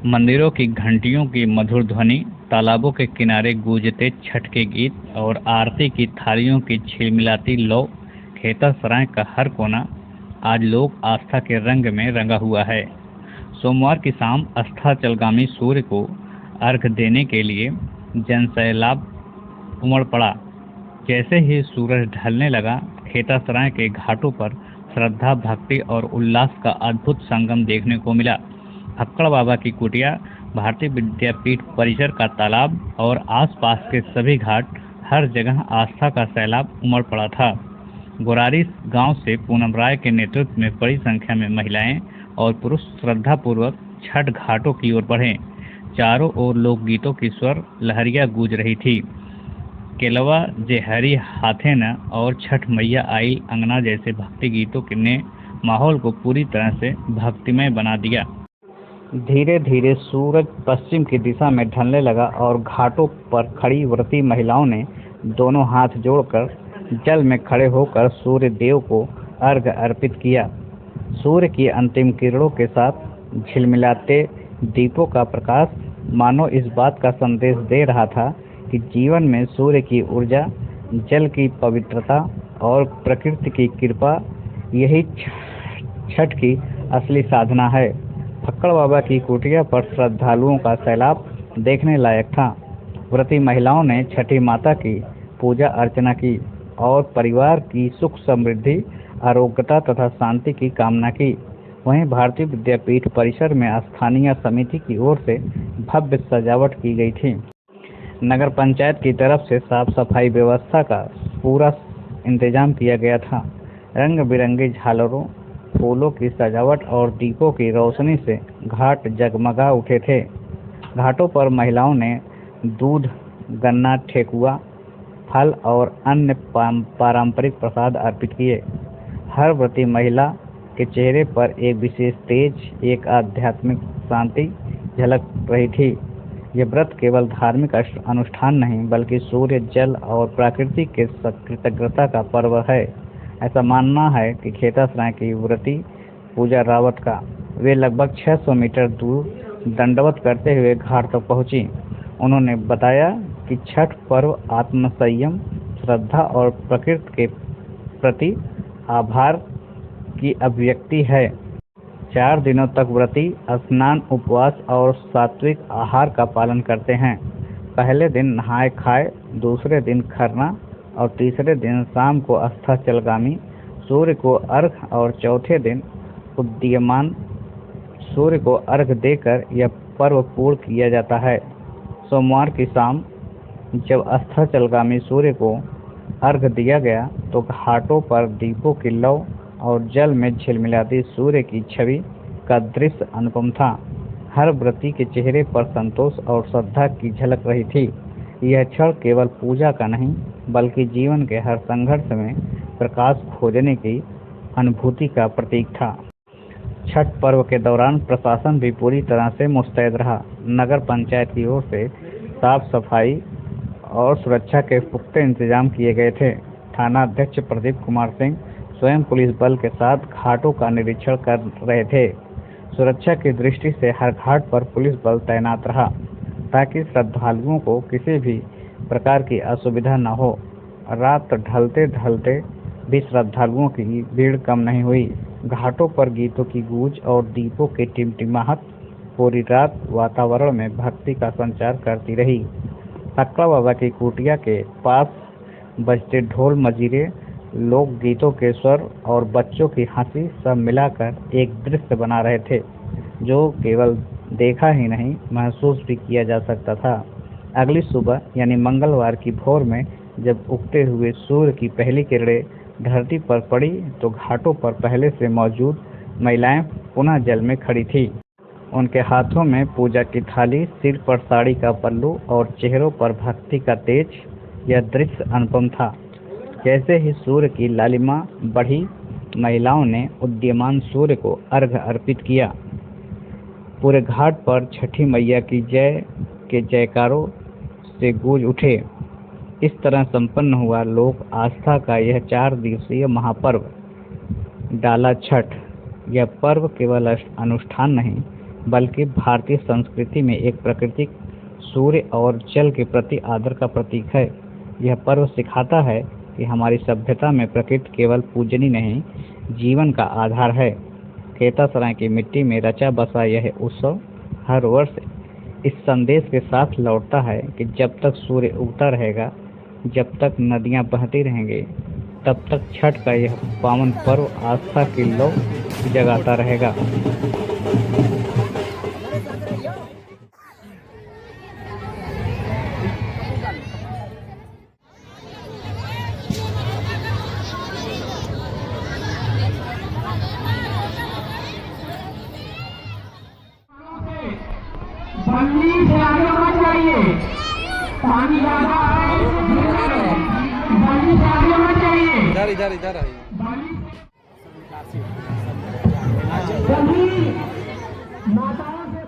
मंदिरों की घंटियों की मधुर ध्वनि, तालाबों के किनारे गूंजते छठ के गीत और आरती की थालियों की झिलमिलाती लौ, खेतसराय का हर कोना आज लोक आस्था के रंग में रंगा हुआ है। सोमवार की शाम अस्ताचलगामी सूर्य को अर्घ देने के लिए जनसैलाब उमड़ पड़ा। जैसे ही सूरज ढलने लगा, खेतसराय के घाटों पर श्रद्धा, भक्ति और उल्लास का अद्भुत संगम देखने को मिला। फक्कड़ बाबा की कुटिया, भारतीय विद्यापीठ परिसर का तालाब और आसपास के सभी घाट, हर जगह आस्था का सैलाब उमड़ पड़ा था। गोरारी गांव से पूनम राय के नेतृत्व में बड़ी संख्या में महिलाएं और पुरुष श्रद्धापूर्वक छठ घाटों की ओर बढ़े। चारों ओर लोकगीतों की स्वर लहरियां गूंज रही थी। केलवा जे हरी हाथे न और छठ मैया आई अंगना जैसे भक्ति गीतों ने माहौल को पूरी तरह से भक्तिमय बना दिया। धीरे धीरे सूरज पश्चिम की दिशा में ढलने लगा और घाटों पर खड़ी व्रती महिलाओं ने दोनों हाथ जोड़कर जल में खड़े होकर सूर्य देव को अर्घ अर्पित किया। सूर्य की अंतिम किरणों के साथ झिलमिलाते दीपों का प्रकाश मानो इस बात का संदेश दे रहा था कि जीवन में सूर्य की ऊर्जा, जल की पवित्रता और प्रकृति की कृपा, यही छठ की असली साधना है। फक्कड़ बाबा की कुटिया पर श्रद्धालुओं का सैलाब देखने लायक था। व्रती महिलाओं ने छठी माता की पूजा अर्चना की और परिवार की सुख समृद्धि, आरोग्यता तथा शांति की कामना की। वहीं भारतीय विद्यापीठ परिसर में स्थानीय समिति की ओर से भव्य सजावट की गई थी। नगर पंचायत की तरफ से साफ सफाई व्यवस्था का पूरा इंतजाम किया गया था। रंग बिरंगी झालरों, फूलों की सजावट और दीपों की रोशनी से घाट जगमगा उठे थे। घाटों पर महिलाओं ने दूध, गन्ना, ठेकुआ, फल और अन्य पारंपरिक प्रसाद अर्पित किए। हर व्रती महिला के चेहरे पर एक विशेष तेज, एक आध्यात्मिक शांति झलक रही थी। यह व्रत केवल धार्मिक अनुष्ठान नहीं, बल्कि सूर्य, जल और प्रकृति के कृतज्ञता का पर्व है। ऐसा मानना है कि खेतसराय की व्रती पूजा रावत का, वे लगभग 600 मीटर दूर दंडवत करते हुए घाट तक पहुंची। उन्होंने बताया कि छठ पर्व आत्मसंयम, श्रद्धा और प्रकृति के प्रति आभार की अभिव्यक्ति है। 4 दिनों तक व्रती स्नान, उपवास और सात्विक आहार का पालन करते हैं। पहले दिन नहाय खाए, दूसरे दिन खरना और तीसरे दिन शाम को अस्ताचलगामी सूर्य को अर्घ और चौथे दिन उदीयमान सूर्य को अर्घ देकर यह पर्व पूर्ण किया जाता है। सोमवार की शाम जब अस्ताचलगामी सूर्य को अर्घ दिया गया तो घाटों पर दीपों की लौ और जल में झिलमिलाती सूर्य की छवि का दृश्य अनुपम था। हर व्रती के चेहरे पर संतोष और श्रद्धा की झलक रही थी। यह क्षण केवल पूजा का नहीं, बल्कि जीवन के हर संघर्ष में प्रकाश खोजने की अनुभूति का प्रतीक था। छठ पर्व के दौरान प्रशासन भी पूरी तरह से मुस्तैद रहा। नगर पंचायत की ओर से साफ सफाई और सुरक्षा के पुख्ते इंतजाम किए गए थे। थाना अध्यक्ष प्रदीप कुमार सिंह स्वयं पुलिस बल के साथ घाटों का निरीक्षण कर रहे थे। सुरक्षा की दृष्टि से हर घाट पर पुलिस बल तैनात रहा, ताकि श्रद्धालुओं को किसी भी प्रकार की असुविधा न हो। रात ढलते ढलते भी श्रद्धालुओं की भीड़ कम नहीं हुई। घाटों पर गीतों की गूंज और दीपों की टिमटिमाहट पूरी रात वातावरण में भक्ति का संचार करती रही। फक्कड़ बाबा की कुटिया के पास बजते ढोल, मजीरे, लोक गीतों के स्वर और बच्चों की हंसी सब मिलाकर एक दृश्य बना रहे थे, जो केवल देखा ही नहीं, महसूस भी किया जा सकता था। अगली सुबह यानी मंगलवार की भोर में जब उगते हुए सूर्य की पहली किरणें धरती पर पड़ी तो घाटों पर पहले से मौजूद महिलाएं पुनः जल में खड़ी थी। उनके हाथों में पूजा की थाली, सिर पर साड़ी का पल्लू और चेहरों पर भक्ति का तेज। यह दृश्य अनुपम था। जैसे ही सूर्य की लालिमा बढ़ी, महिलाओं ने उदीयमान सूर्य को अर्घ अर्पित किया। पूरे घाट पर छठी मैया की जय के जयकारों से गूंज उठे। इस तरह संपन्न हुआ लोक आस्था का यह 4 दिवसीय महापर्व, डाला छठ। यह पर्व केवल अनुष्ठान नहीं, बल्कि भारतीय संस्कृति में एक प्राकृतिक सूर्य और जल के प्रति आदर का प्रतीक है। यह पर्व सिखाता है कि हमारी सभ्यता में प्रकृति केवल पूजनीय नहीं, जीवन का आधार है। खेतासराय की मिट्टी में रचा बसा यह उत्सव हर वर्ष इस संदेश के साथ लौटता है कि जब तक सूर्य उगता रहेगा, जब तक नदियां बहती रहेंगी, तब तक छठ का यह पावन पर्व आस्था की लौ जगाता रहेगा। बंदी से आगे होना चाहिए, पानी ज्यादा है, बंदी से आगे होना चाहिए। इधर आई। सभी माताओं से